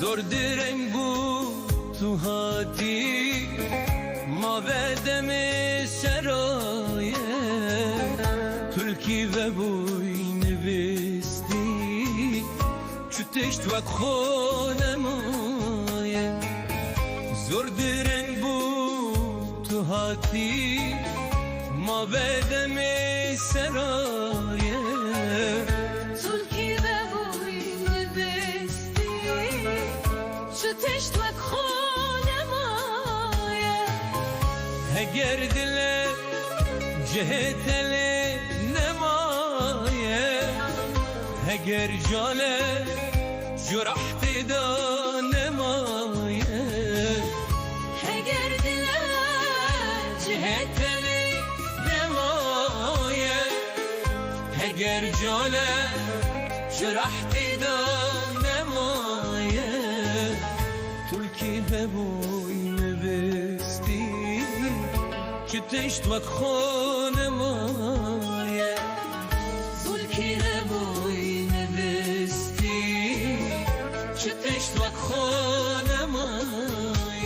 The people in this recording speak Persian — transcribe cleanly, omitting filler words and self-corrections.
زور درنگ بود تو هاتی ما بدم سرایه تلکی و بوی نوستی چو تشت وک خونمایه زور درنگ بود تو هاتی ما بدم سرایه تلکی و بوی نوستی چو تشت وک خونمایه اگر دل جهت نمایه اگر جان جرحت دا نمایه اگر دل جهت نمایه اگر جان جرحت دا نمایه تلکی به بوی نوستی که تشت وک خود